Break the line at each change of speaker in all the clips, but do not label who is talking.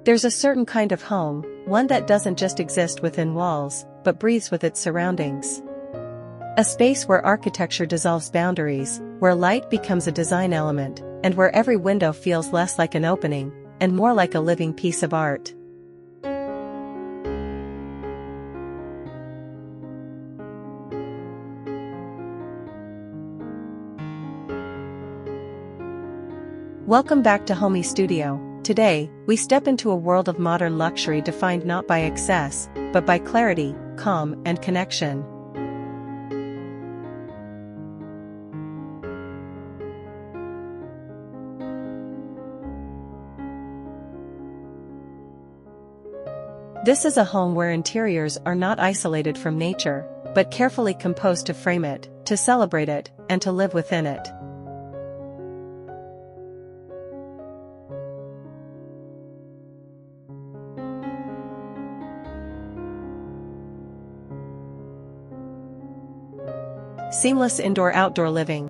There's a certain kind of home, one that doesn't just exist within walls, but breathes with its surroundings. A space where architecture dissolves boundaries, where light becomes a design element, and where every window feels less like an opening, and more like a living piece of art. Welcome back to Homey Studio. Today, we step into a world of modern luxury defined not by excess, but by clarity, calm, and connection. This is a home where interiors are not isolated from nature, but carefully composed to frame it, to celebrate it, and to live within it. Seamless indoor-outdoor living.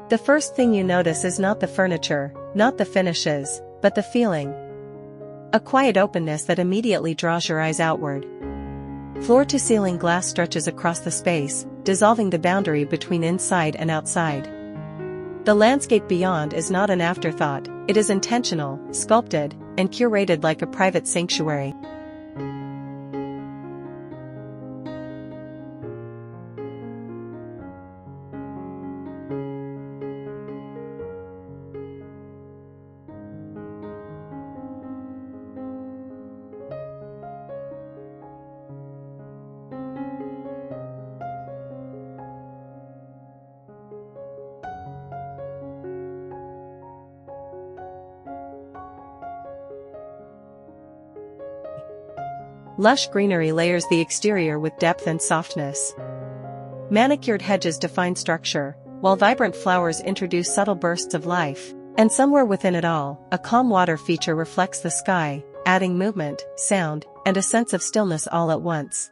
The first thing you notice is not the furniture, not the finishes, but the feeling. A quiet openness that immediately draws your eyes outward. Floor-to-ceiling glass stretches across the space, dissolving the boundary between inside and outside. The landscape beyond is not an afterthought, it is intentional, sculpted, and curated like a private sanctuary. Lush greenery layers the exterior with depth and softness. Manicured hedges define structure, while vibrant flowers introduce subtle bursts of life. And somewhere within it all, a calm water feature reflects the sky, adding movement, sound, and a sense of stillness all at once.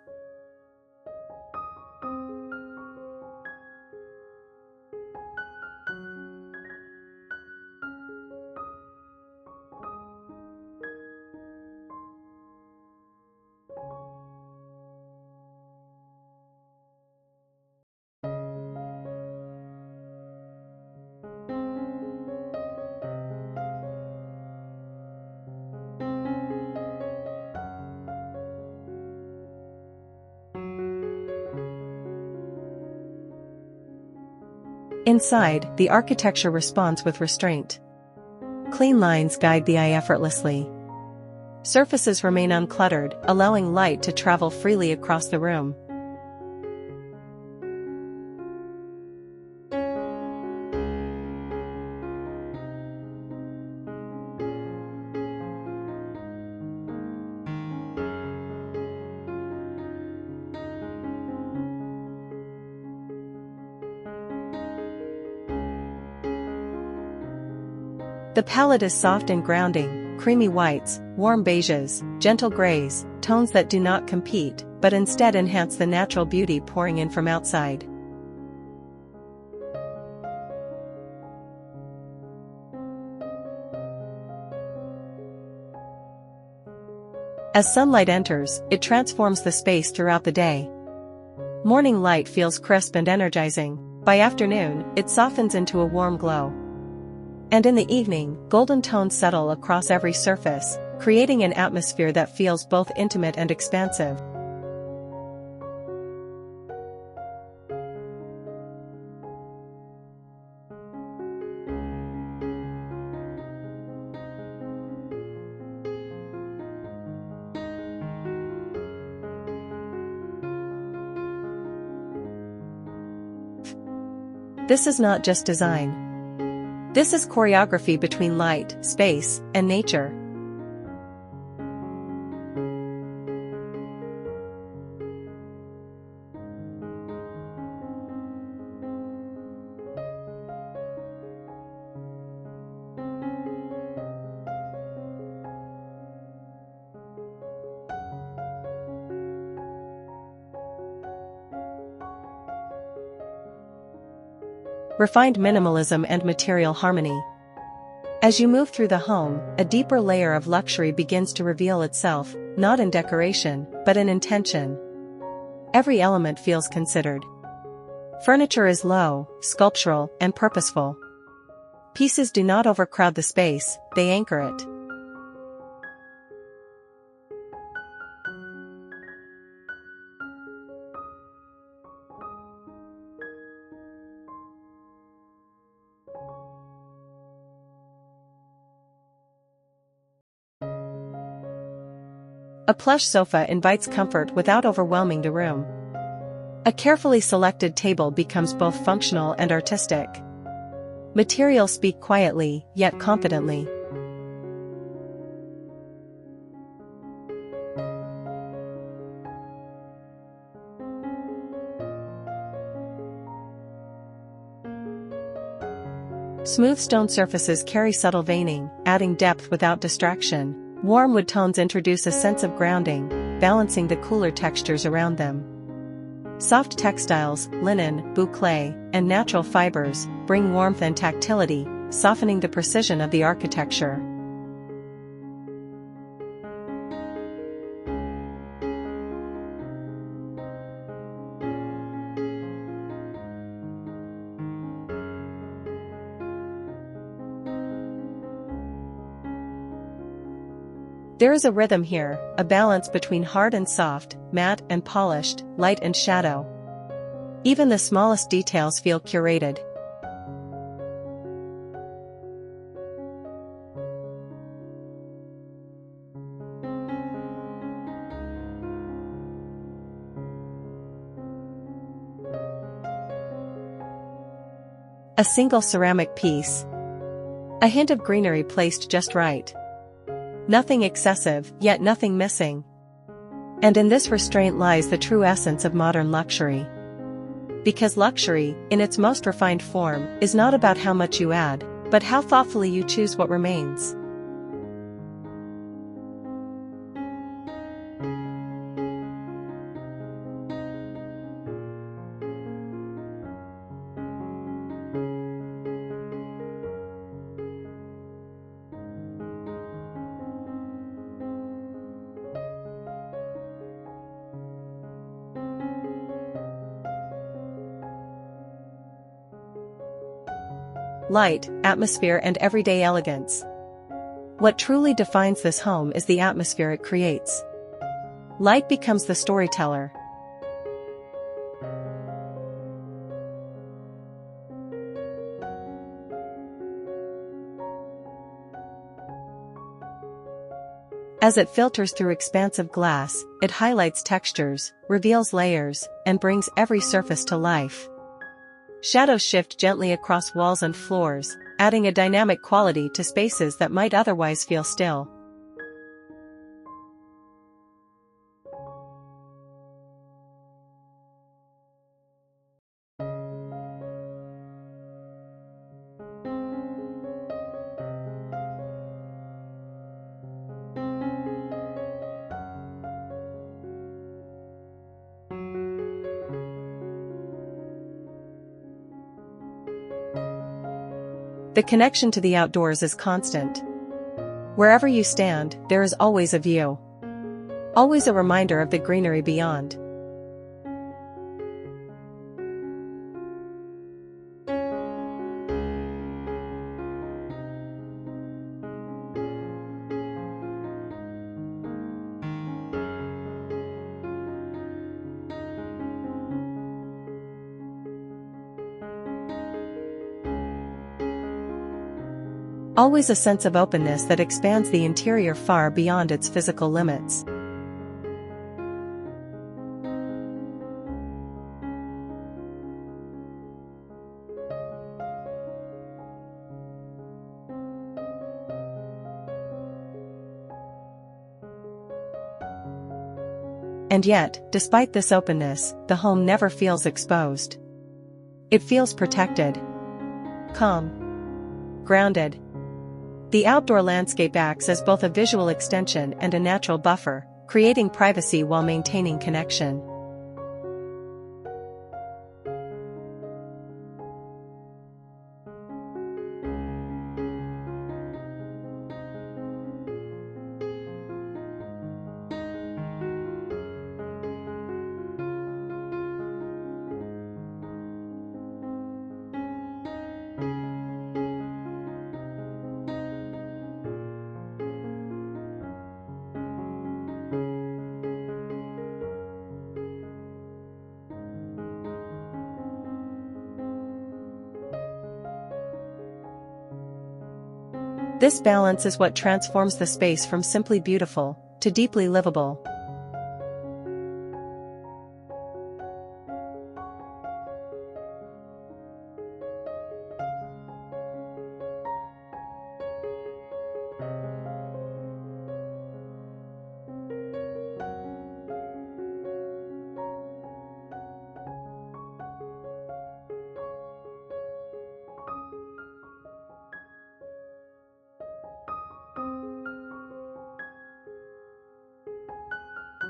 Inside, the architecture responds with restraint. Clean lines guide the eye effortlessly. Surfaces remain uncluttered, allowing light to travel freely across the room. The palette is soft and grounding, creamy whites, warm beiges, gentle grays, tones that do not compete, but instead enhance the natural beauty pouring in from outside. As sunlight enters, it transforms the space throughout the day. Morning light feels crisp and energizing. By afternoon, it softens into a warm glow. And in the evening, golden tones settle across every surface, creating an atmosphere that feels both intimate and expansive. This is not just design. This is choreography between light, space, and nature. Refined minimalism and material harmony. As you move through the home, a deeper layer of luxury begins to reveal itself, not in decoration, but in intention. Every element feels considered. Furniture is low, sculptural, and purposeful. Pieces do not overcrowd the space, they anchor it. A plush sofa invites comfort without overwhelming the room. A carefully selected table becomes both functional and artistic. Materials speak quietly, yet confidently. Smooth stone surfaces carry subtle veining, adding depth without distraction. Warm wood tones introduce a sense of grounding, balancing the cooler textures around them. Soft textiles, linen, boucle, and natural fibers bring warmth and tactility, softening the precision of the architecture. There is a rhythm here, a balance between hard and soft, matte and polished, light and shadow. Even the smallest details feel curated. A single ceramic piece. A hint of greenery placed just right. Nothing excessive, yet nothing missing. And in this restraint lies the true essence of modern luxury. Because luxury, in its most refined form, is not about how much you add, but how thoughtfully you choose what remains. Light, atmosphere and everyday elegance. What truly defines this home is the atmosphere it creates. Light becomes the storyteller. As it filters through expansive glass, it highlights textures, reveals layers, and brings every surface to life. Shadows shift gently across walls and floors, adding a dynamic quality to spaces that might otherwise feel still. The connection to the outdoors is constant. Wherever you stand, there is always a view. Always a reminder of the greenery beyond. Always a sense of openness that expands the interior far beyond its physical limits. And yet, despite this openness, the home never feels exposed. It feels protected, calm, grounded. The outdoor landscape acts as both a visual extension and a natural buffer, creating privacy while maintaining connection. This balance is what transforms the space from simply beautiful to deeply livable.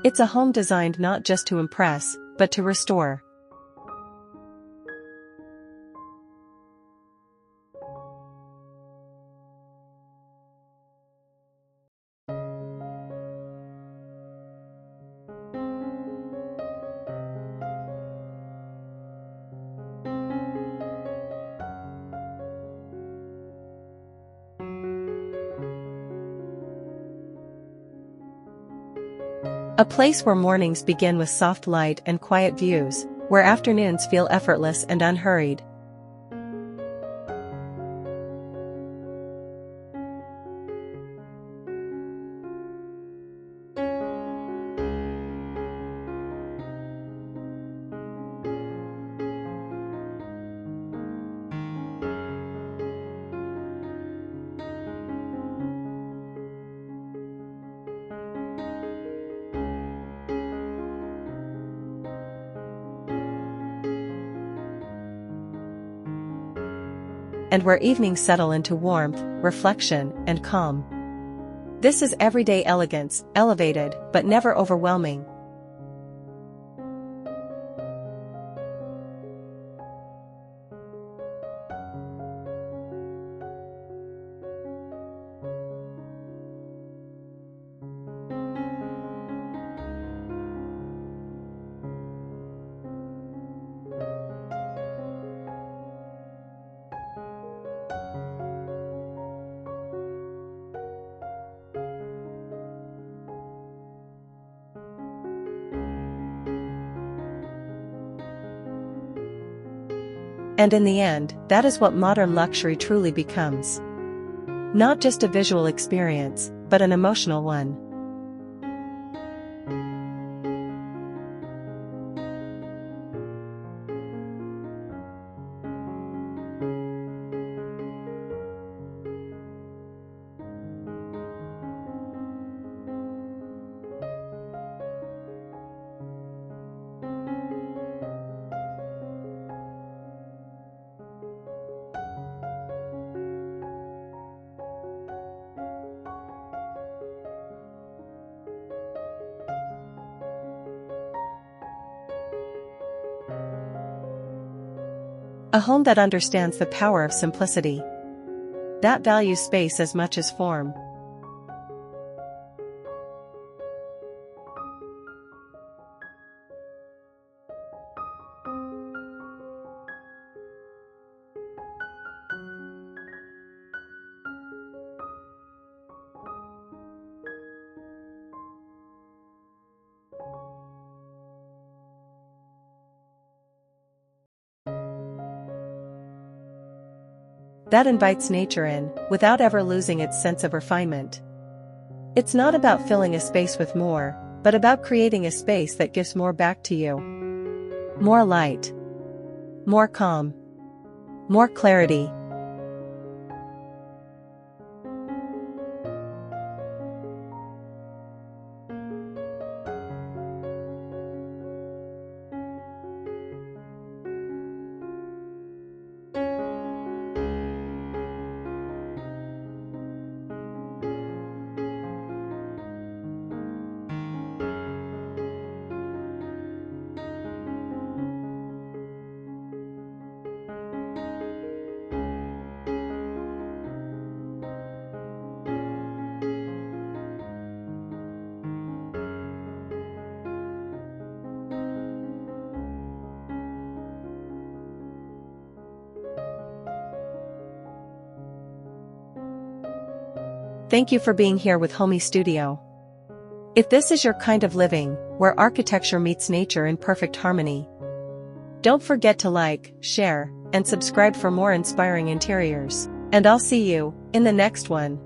It's a home designed not just to impress, but to restore. A place where mornings begin with soft light and quiet views, where afternoons feel effortless and unhurried. And where evenings settle into warmth, reflection, and calm. This is everyday elegance, elevated, but never overwhelming. And in the end, that is what modern luxury truly becomes. Not just a visual experience, but an emotional one. A home that understands the power of simplicity. That values space as much as form. That invites nature in, without ever losing its sense of refinement. It's not about filling a space with more, but about creating a space that gives more back to you. More light. More calm. More clarity. Thank you for being here with Homey Studio. If this is your kind of living, where architecture meets nature in perfect harmony, don't forget to like, share, and subscribe for more inspiring interiors. And I'll see you in the next one.